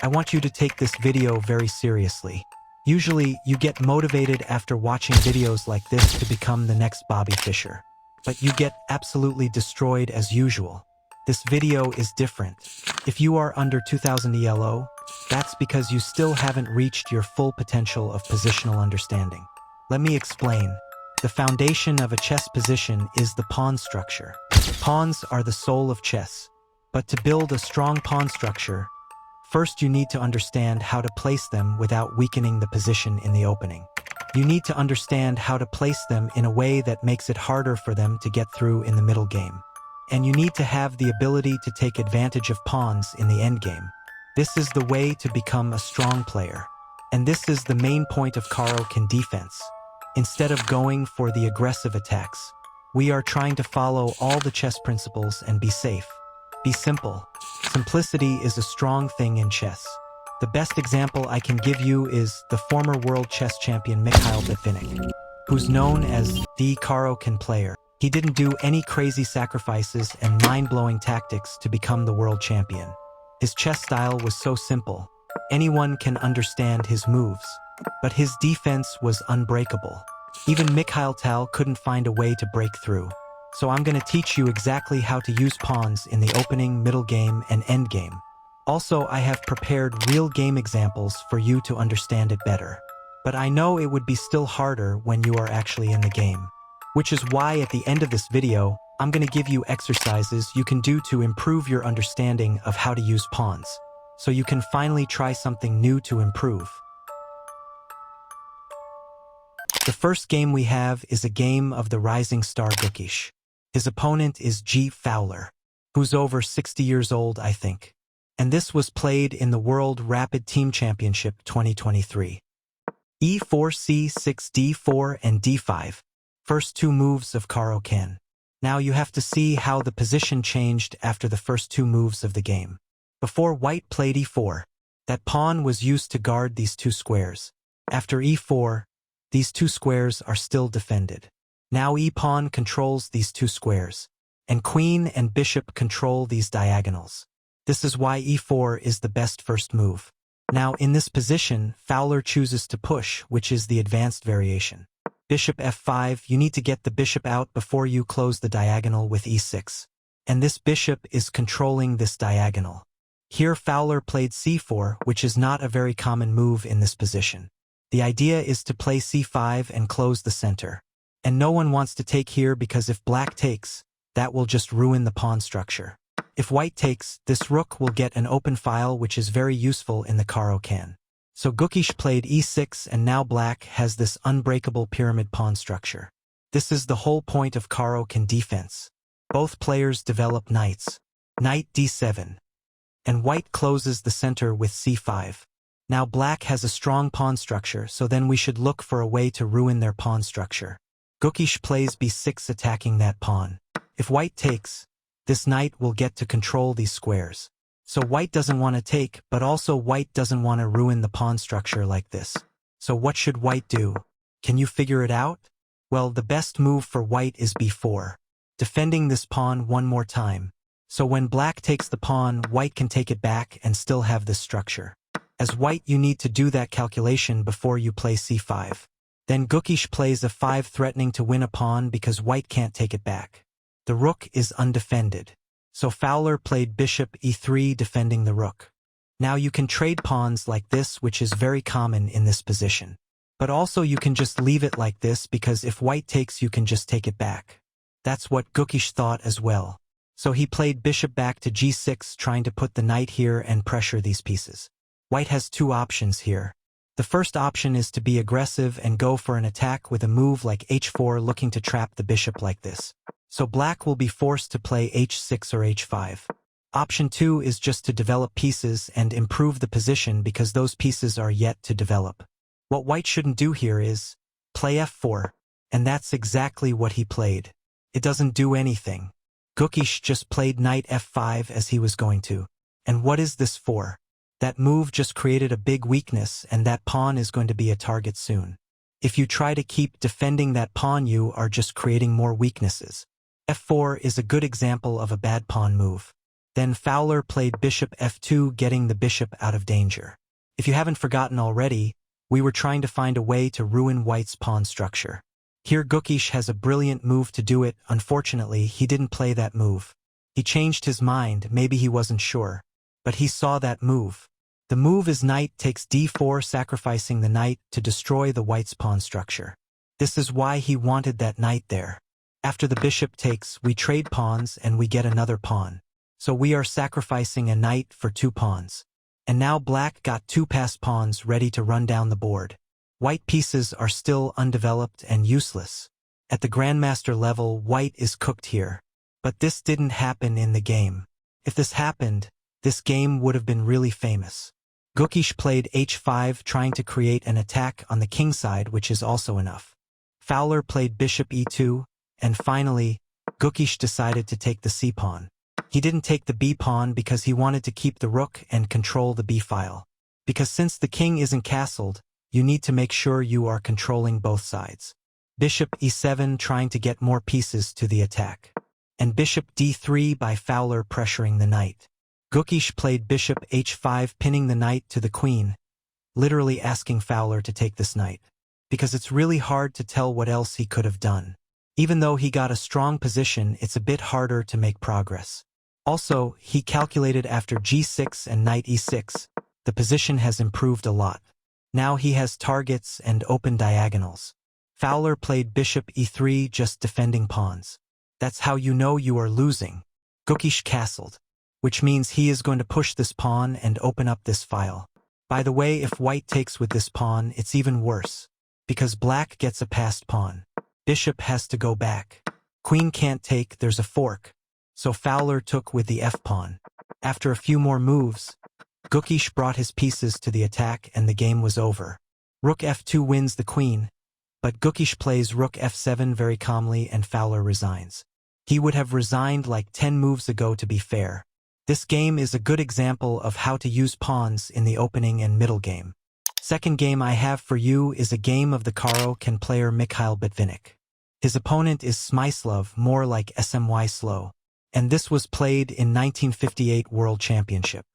I want you to take this video very seriously. Usually, you get motivated after watching videos like this to become the next Bobby Fischer. But you get absolutely destroyed as usual. This video is different. If you are under 2000 ELO, that's because you still haven't reached your full potential of positional understanding. Let me explain. The foundation of a chess position is the pawn structure. Pawns are the soul of chess. But to build a strong pawn structure, first you need to understand how to place them without weakening the position in the opening. You need to understand how to place them in a way that makes it harder for them to get through in the middle game. And you need to have the ability to take advantage of pawns in the endgame. This is the way to become a strong player. And this is the main point of Caro-Kann defense. Instead of going for the aggressive attacks, we are trying to follow all the chess principles and be safe. Be simple. Simplicity is a strong thing in chess. The best example I can give you is the former world chess champion Mikhail Botvinnik, who's known as the Caro-Kann player. He didn't do any crazy sacrifices and mind-blowing tactics to become the world champion. His chess style was so simple. Anyone can understand his moves. But his defense was unbreakable. Even Mikhail Tal couldn't find a way to break through. So I'm going to teach you exactly how to use pawns in the opening, middle game, and end game. Also, I have prepared real game examples for you to understand it better. But I know it would be still harder when you are actually in the game. Which is why at the end of this video, I'm going to give you exercises you can do to improve your understanding of how to use pawns, so you can finally try something new to improve. The first game we have is a game of the rising star Gukish. His opponent is G. Fowler, who's over 60 years old, I think. And this was played in the World Rapid Team Championship 2023. E4, C6, D4, and D5. First two moves of Caro-Kann. Now you have to see how the position changed after the first two moves of the game. Before white played E4, that pawn was used to guard these two squares. After E4, these two squares are still defended. Now E-pawn controls these two squares, and queen and bishop control these diagonals. This is why E4 is the best first move. Now in this position, Fowler chooses to push, which is the advanced variation. Bishop F5, you need to get the bishop out before you close the diagonal with E6. And this bishop is controlling this diagonal. Here Fowler played C4, which is not a very common move in this position. The idea is to play C5 and close the center. And no one wants to take here because if black takes, that will just ruin the pawn structure. If white takes, this rook will get an open file which is very useful in the Caro-Kann. So Gukish played E6 and now black has this unbreakable pyramid pawn structure. This is the whole point of Caro-Kann defense. Both players develop knights. Knight D7. And white closes the center with C5. Now black has a strong pawn structure, so then we should look for a way to ruin their pawn structure. Gukish plays B6 attacking that pawn. If white takes, this knight will get to control these squares. So white doesn't want to take, but also white doesn't want to ruin the pawn structure like this. So what should white do? Can you figure it out? Well, the best move for white is B4, defending this pawn one more time. So when black takes the pawn, white can take it back and still have this structure. As white, you need to do that calculation before you play C5. Then Gukish plays A5 threatening to win a pawn because white can't take it back. The rook is undefended. So Fowler played bishop E3 defending the rook. Now you can trade pawns like this, which is very common in this position. But also you can just leave it like this because if white takes you can just take it back. That's what Gukish thought as well. So he played bishop back to G6 trying to put the knight here and pressure these pieces. White has two options here. The first option is to be aggressive and go for an attack with a move like H4 looking to trap the bishop like this. So black will be forced to play H6 or H5. Option 2 is just to develop pieces and improve the position because those pieces are yet to develop. What white shouldn't do here is play F4, and that's exactly what he played. It doesn't do anything. Gukish just played knight F5 as he was going to. And what is this for? That move just created a big weakness and that pawn is going to be a target soon. If you try to keep defending that pawn, you are just creating more weaknesses. F4 is a good example of a bad pawn move. Then Fowler played bishop f2, getting the bishop out of danger. If you haven't forgotten already, we were trying to find a way to ruin White's pawn structure. Here Gukish has a brilliant move to do it. Unfortunately, he didn't play that move. He changed his mind, maybe he wasn't sure. But he saw that move. The move is knight takes d4, sacrificing the knight to destroy the White's pawn structure. This is why he wanted that knight there. After the bishop takes, we trade pawns and we get another pawn. So we are sacrificing a knight for 2 pawns. And now Black got 2 passed pawns ready to run down the board. White pieces are still undeveloped and useless. At the grandmaster level, White is cooked here. But this didn't happen in the game. If this happened, this game would have been really famous. Gukish played h5, trying to create an attack on the king side, which is also enough. Fowler played bishop e2, and finally, Gukish decided to take the c-pawn. He didn't take the b-pawn because he wanted to keep the rook and control the b-file. Because since the king isn't castled, you need to make sure you are controlling both sides. Bishop e7, trying to get more pieces to the attack. And bishop d3 by Fowler pressuring the knight. Gukish played bishop h5, pinning the knight to the queen, literally asking Fowler to take this knight. Because it's really hard to tell what else he could have done. Even though he got a strong position, it's a bit harder to make progress. Also, he calculated after g6 and knight e6, the position has improved a lot. Now he has targets and open diagonals. Fowler played bishop e3, just defending pawns. That's how you know you are losing. Gukish castled, which means he is going to push this pawn and open up this file. By the way, if White takes with this pawn, it's even worse. Because Black gets a passed pawn. Bishop has to go back. Queen can't take, there's a fork. So Fowler took with the f-pawn. After a few more moves, Gukish brought his pieces to the attack and the game was over. Rook f2 wins the queen, but Gukish plays rook f7 very calmly and Fowler resigns. He would have resigned like 10 moves ago, to be fair. This game is a good example of how to use pawns in the opening and middle game. Second game I have for you is a game of the Caro-Kann player Mikhail Botvinnik. His opponent is Smyslov, more like SMY slow. And this was played in 1958 World Championship.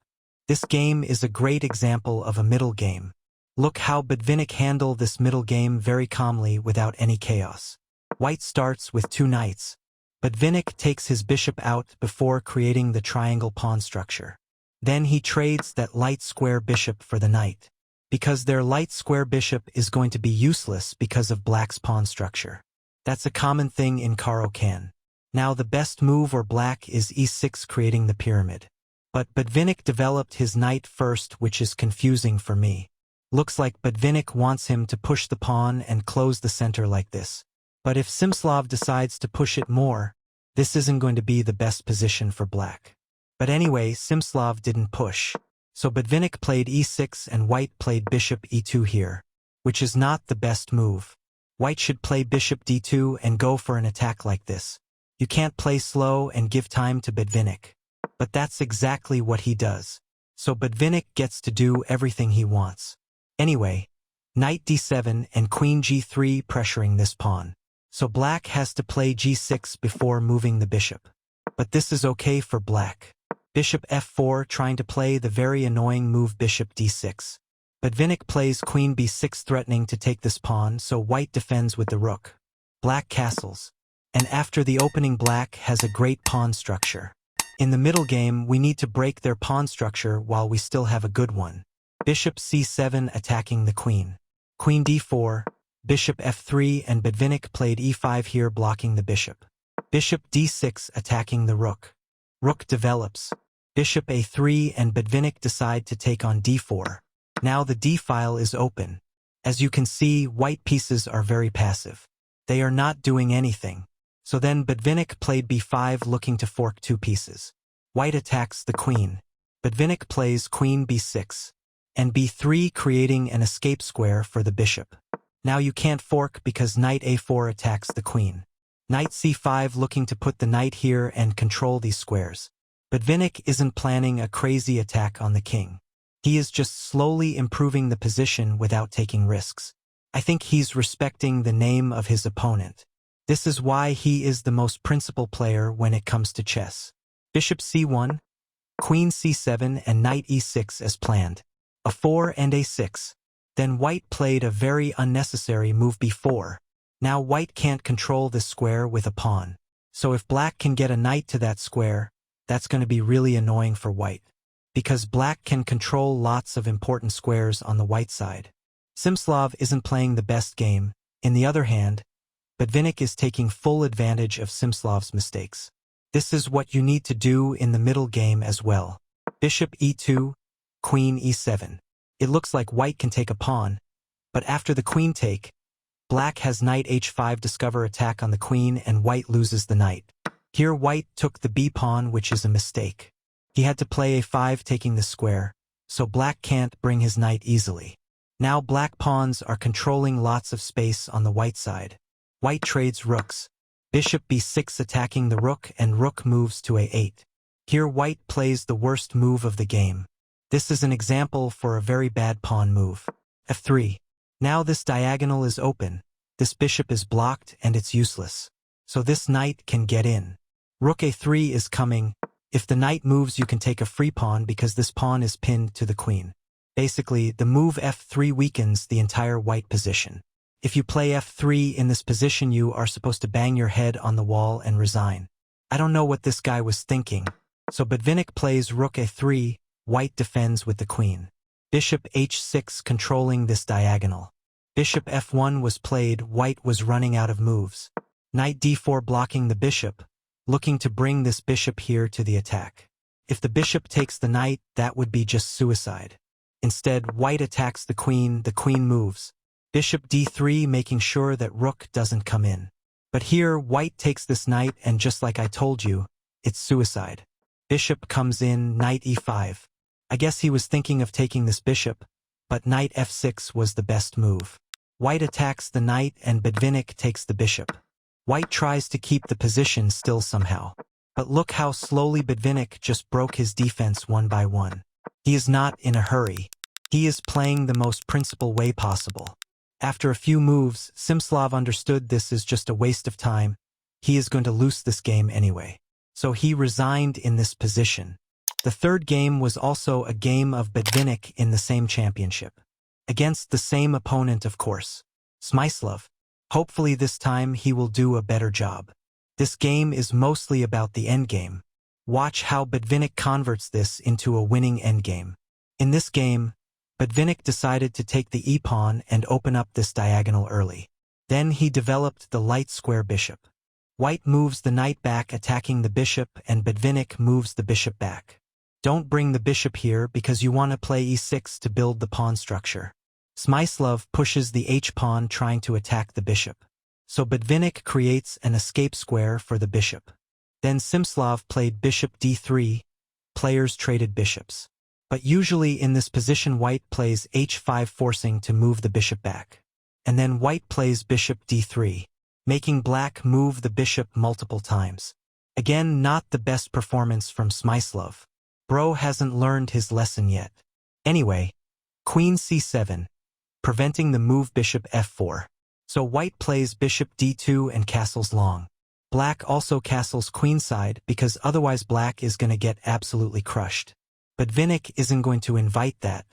This game is a great example of a middle game. Look how Botvinnik handled this middle game very calmly without any chaos. White starts with 2 knights. Botvinnik takes his bishop out before creating the triangle pawn structure. Then he trades that light square bishop for the knight. Because their light square bishop is going to be useless because of Black's pawn structure. That's a common thing in Caro-Kann. Now the best move for Black is e6, creating the pyramid. But Botvinnik developed his knight first, which is confusing for me. Looks like Botvinnik wants him to push the pawn and close the center like this. But if Smyslov decides to push it more, this isn't going to be the best position for Black. But anyway, Smyslov didn't push. So Botvinnik played e6 and White played bishop e2 here, which is not the best move. White should play bishop d2 and go for an attack like this. You can't play slow and give time to Botvinnik. But that's exactly what he does. So Botvinnik gets to do everything he wants. Anyway, knight d7 and queen g3 pressuring this pawn. So Black has to play g6 before moving the bishop. But this is okay for Black. Bishop f4, trying to play the very annoying move bishop d6. Botvinnik plays queen b6, threatening to take this pawn, so White defends with the rook. Black castles. And after the opening, Black has a great pawn structure. In the middle game, we need to break their pawn structure while we still have a good one. Bishop c7 attacking the queen. Queen d4, bishop f3, and Botvinnik played e5 here, blocking the bishop. Bishop d6 attacking the rook. Rook develops. Bishop a3 and Botvinnik decide to take on d4. Now the d-file is open. As you can see, White pieces are very passive. They are not doing anything. So then Botvinnik played b5, looking to fork 2 pieces. White attacks the queen. Botvinnik plays queen b6 and b3, creating an escape square for the bishop. Now you can't fork because knight a4 attacks the queen. Knight c5, looking to put the knight here and control these squares. Botvinnik isn't planning a crazy attack on the king. He is just slowly improving the position without taking risks. I think he's respecting the name of his opponent. This is why he is the most principled player when it comes to chess. Bishop c1, queen c7 and knight e6 as planned. a4 and a6. Then white played a very unnecessary move b4. Now white can't control this square with a pawn. So if black can get a knight to that square, that's going to be really annoying for white. Because black can control lots of important squares on the white side. Simslav isn't playing the best game. In the other hand, Botvinnik is taking full advantage of Simslav's mistakes. This is what you need to do in the middle game as well. Bishop e2, queen e7. It looks like white can take a pawn, but after the queen take, black has knight h5 discover attack on the queen and white loses the knight. Here white took the b-pawn, which is a mistake. He had to play a5 taking the square, so black can't bring his knight easily. Now black pawns are controlling lots of space on the white side. White trades rooks. Bishop b6 attacking the rook and rook moves to a8. Here white plays the worst move of the game. This is an example for a very bad pawn move. f3. Now this diagonal is open. This bishop is blocked and it's useless. So this knight can get in. Rook a3 is coming. If the knight moves, you can take a free pawn because this pawn is pinned to the queen. Basically, the move f3 weakens the entire white position. If you play f3 in this position, you are supposed to bang your head on the wall and resign. I don't know what this guy was thinking. So Botvinnik plays rook a3, white defends with the queen. Bishop h6 controlling this diagonal. Bishop f1 was played, white was running out of moves. Knight d4 blocking the bishop, looking to bring this bishop here to the attack. If the bishop takes the knight, that would be just suicide. Instead, white attacks the queen moves. Bishop d3 making sure that rook doesn't come in. But here, white takes this knight and just like I told you, it's suicide. Bishop comes in, knight e5. I guess he was thinking of taking this bishop, but knight f6 was the best move. White attacks the knight and Botvinnik takes the bishop. White tries to keep the position still somehow. But look how slowly Botvinnik just broke his defense one by one. He is not in a hurry. He is playing the most principled way possible. After a few moves, Simslav understood this is just a waste of time. He is going to lose this game anyway. So he resigned in this position. The third game was also a game of Botvinnik in the same championship. Against the same opponent, of course. Smyslov. Hopefully this time he will do a better job. This game is mostly about the endgame. Watch how Botvinnik converts this into a winning endgame. In this game, Botvinnik decided to take the e-pawn and open up this diagonal early. Then he developed the light square bishop. White moves the knight back attacking the bishop and Botvinnik moves the bishop back. Don't bring the bishop here because you want to play e6 to build the pawn structure. Smyslov pushes the h-pawn trying to attack the bishop. So Botvinnik creates an escape square for the bishop. Then Simslav played bishop d3. Players traded bishops. But usually in this position white plays h5 forcing to move the bishop back. And then white plays bishop d3, making black move the bishop multiple times. Again, not the best performance from Smyslov. Bro hasn't learned his lesson yet. Anyway, queen c7, preventing the move bishop f4. So white plays bishop d2 and castles long. Black also castles queenside because otherwise black is going to get absolutely crushed. Botvinnik isn't going to invite that.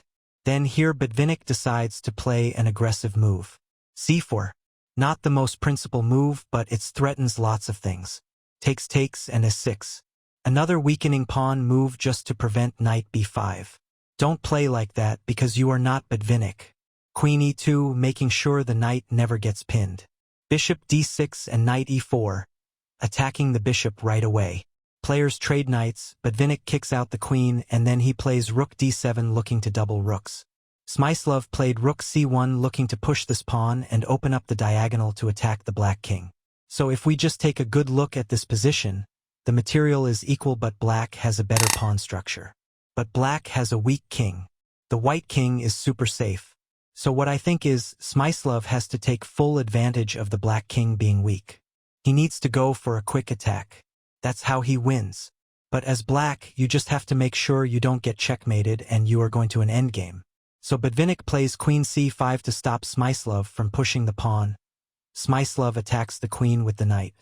Then here Botvinnik decides to play an aggressive move. c4. Not the most principled move, but it threatens lots of things. Takes and a6. Another weakening pawn move just to prevent knight b5. Don't play like that because you are not Botvinnik. Queen e2 making sure the knight never gets pinned. Bishop d6 and knight e4. Attacking the bishop right away. Players trade knights, Botvinnik kicks out the queen and then he plays rook d7 looking to double rooks. Smyslov played rook c1 looking to push this pawn and open up the diagonal to attack the black king. So if we just take a good look at this position, the material is equal but black has a better pawn structure. But black has a weak king. The white king is super safe. So what I think is Smyslov has to take full advantage of the black king being weak. He needs to go for a quick attack. That's how he wins. But as black, you just have to make sure you don't get checkmated and you are going to an endgame. So Botvinnik plays queen c5 to stop Smyslov from pushing the pawn. Smyslov attacks the queen with the knight.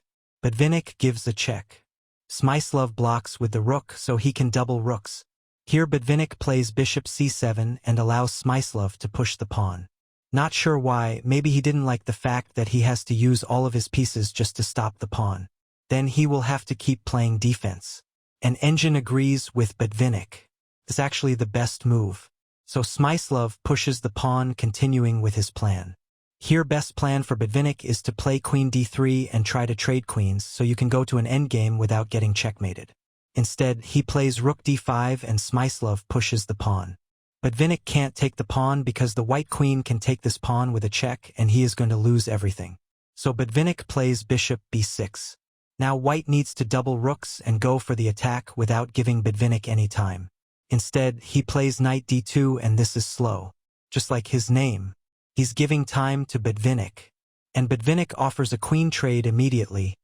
Botvinnik gives a check. Smyslov blocks with the rook so he can double rooks. Here Botvinnik plays bishop c7 and allows Smyslov to push the pawn. Not sure why, maybe he didn't like the fact that he has to use all of his pieces just to stop the pawn. Then he will have to keep playing defense. And Engine agrees with Botvinnik. It's actually the best move. So Smyslov pushes the pawn, continuing with his plan. Here best plan for Botvinnik is to play queen d3 and try to trade queens so you can go to an endgame without getting checkmated. Instead, he plays rook d5 and Smyslov pushes the pawn. Botvinnik can't take the pawn because the white queen can take this pawn with a check and he is going to lose everything. So Botvinnik plays bishop b6. Now white needs to double rooks and go for the attack without giving Botvinnik any time. Instead, he plays knight d2 and this is slow. Just like his name. He's giving time to Botvinnik. And Botvinnik offers a queen trade immediately.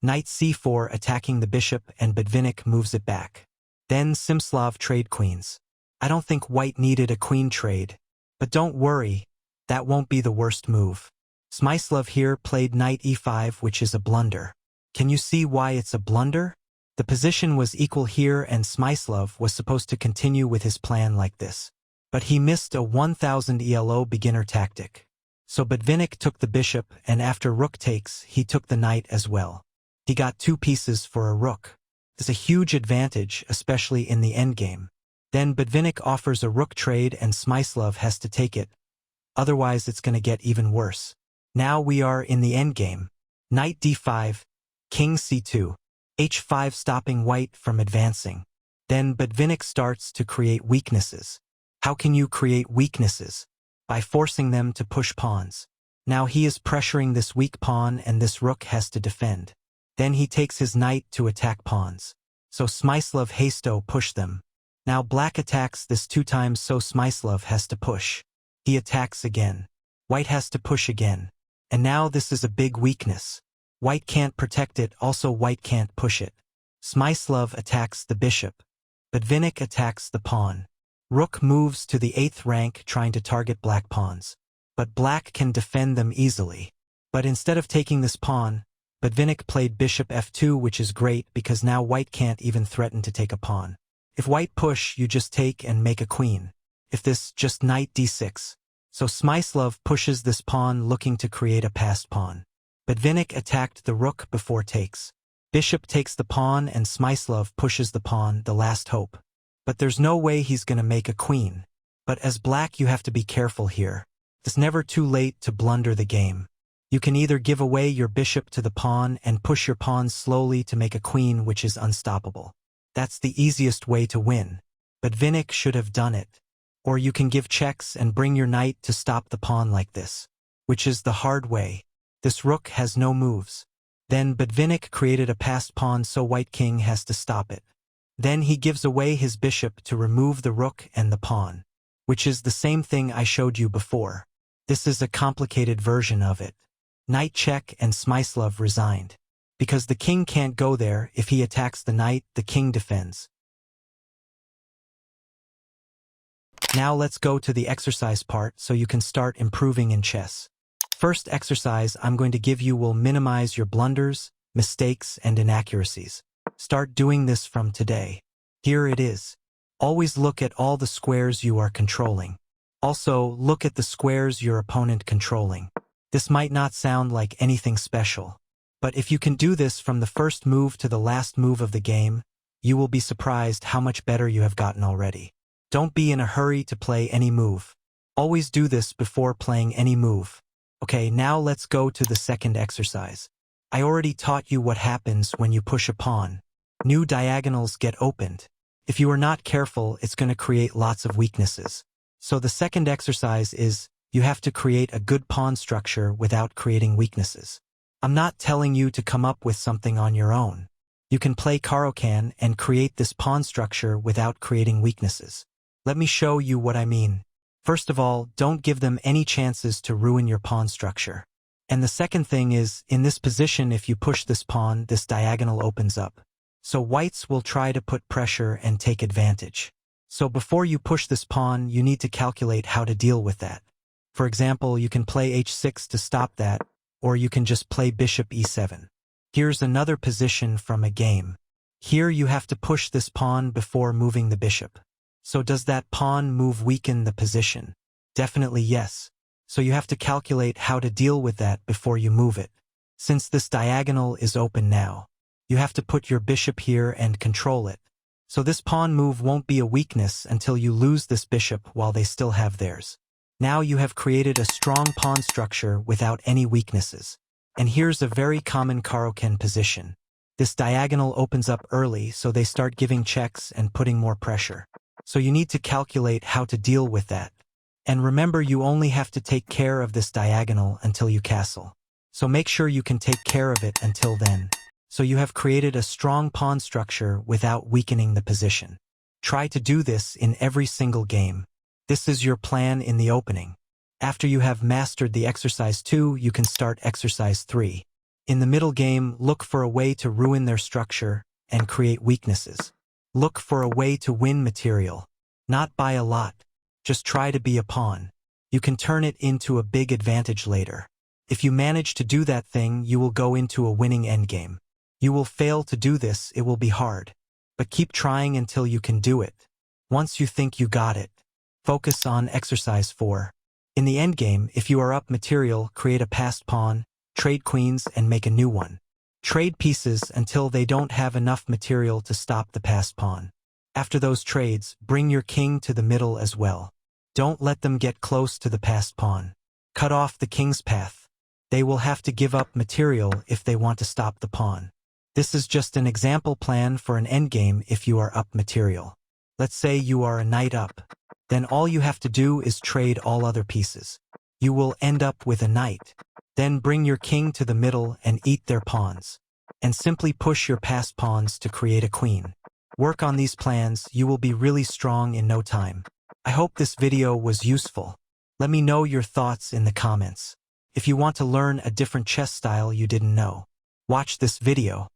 Knight c4 attacking the bishop and Botvinnik moves it back. Then Smyslov trade queens. I don't think white needed a queen trade. But don't worry, that won't be the worst move. Smyslov here played knight e5, which is a blunder. Can you see why it's a blunder? The position was equal here and Smyslov was supposed to continue with his plan like this. But he missed a 1000 ELO beginner tactic. So Botvinnik took the bishop and after rook takes, he took the knight as well. He got 2 pieces for a rook. It's a huge advantage, especially in the endgame. Then Botvinnik offers a rook trade and Smyslov has to take it. Otherwise it's going to get even worse. Now we are in the endgame. Knight d5, king c2, h5 stopping white from advancing. Then Botvinnik starts to create weaknesses. How can you create weaknesses? By forcing them to push pawns. Now he is pressuring this weak pawn and this rook has to defend. Then he takes his knight to attack pawns. So Smyslov hasto push them. Now black attacks this 2 times so Smyslov has to push. He attacks again. White has to push again. And now this is a big weakness. White can't protect it, also white can't push it. Smyslov attacks the bishop. Botvinnik attacks the pawn. Rook moves to the 8th rank trying to target black pawns. But black can defend them easily. But instead of taking this pawn, Botvinnik played bishop f2, which is great because now white can't even threaten to take a pawn. If white push, you just take and make a queen. If this, just knight d6. So Smyslov pushes this pawn looking to create a passed pawn. Botvinnik attacked the rook before takes. Bishop takes the pawn and Smyslov pushes the pawn, the last hope. But there's no way he's going to make a queen. But as black you have to be careful here. It's never too late to blunder the game. You can either give away your bishop to the pawn and push your pawn slowly to make a queen which is unstoppable. That's the easiest way to win. Botvinnik should have done it. Or you can give checks and bring your knight to stop the pawn like this. Which is the hard way. This rook has no moves. Then Botvinnik created a passed pawn so white king has to stop it. Then he gives away his bishop to remove the rook and the pawn. Which is the same thing I showed you before. This is a complicated version of it. Knight check and Smyslov resigned. Because the king can't go there, if he attacks the knight, the king defends. Now let's go to the exercise part so you can start improving in chess. First exercise I'm going to give you will minimize your blunders, mistakes, and inaccuracies. Start doing this from today. Here it is. Always look at all the squares you are controlling. Also, look at the squares your opponent controlling. This might not sound like anything special. But if you can do this from the first move to the last move of the game, you will be surprised how much better you have gotten already. Don't be in a hurry to play any move. Always do this before playing any move. Okay, now let's go to the second exercise. I already taught you what happens when you push a pawn. New diagonals get opened. If you are not careful, it's going to create lots of weaknesses. So the second exercise is, you have to create a good pawn structure without creating weaknesses. I'm not telling you to come up with something on your own. You can play Caro-Kann and create this pawn structure without creating weaknesses. Let me show you what I mean. First of all, don't give them any chances to ruin your pawn structure. And the second thing is, in this position if you push this pawn, this diagonal opens up. So whites will try to put pressure and take advantage. So before you push this pawn, you need to calculate how to deal with that. For example, you can play h6 to stop that, or you can just play bishop e7. Here's another position from a game. Here you have to push this pawn before moving the bishop. So does that pawn move weaken the position? Definitely yes. So you have to calculate how to deal with that before you move it. Since this diagonal is open now, you have to put your bishop here and control it. So this pawn move won't be a weakness until you lose this bishop while they still have theirs. Now you have created a strong pawn structure without any weaknesses. And here's a very common Caro-Kann position. This diagonal opens up early, so they start giving checks and putting more pressure. So you need to calculate how to deal with that. And remember, you only have to take care of this diagonal until you castle. So make sure you can take care of it until then. So you have created a strong pawn structure without weakening the position. Try to do this in every single game. This is your plan in the opening. After you have mastered the exercise 2, you can start exercise 3. In the middle game, look for a way to ruin their structure and create weaknesses. Look for a way to win material. Not by a lot. Just try to be a pawn. You can turn it into a big advantage later. If you manage to do that thing, you will go into a winning endgame. You will fail to do this, it will be hard. But keep trying until you can do it. Once you think you got it, focus on exercise 4. In the endgame, if you are up material, create a passed pawn, trade queens, and make a new one. Trade pieces until they don't have enough material to stop the passed pawn. After those trades, bring your king to the middle as well. Don't let them get close to the passed pawn. Cut off the king's path. They will have to give up material if they want to stop the pawn. This is just an example plan for an endgame if you are up material. Let's say you are a knight up. Then all you have to do is trade all other pieces. You will end up with a knight. Then bring your king to the middle and eat their pawns. And simply push your passed pawns to create a queen. Work on these plans, you will be really strong in no time. I hope this video was useful. Let me know your thoughts in the comments. If you want to learn a different chess style you didn't know, watch this video.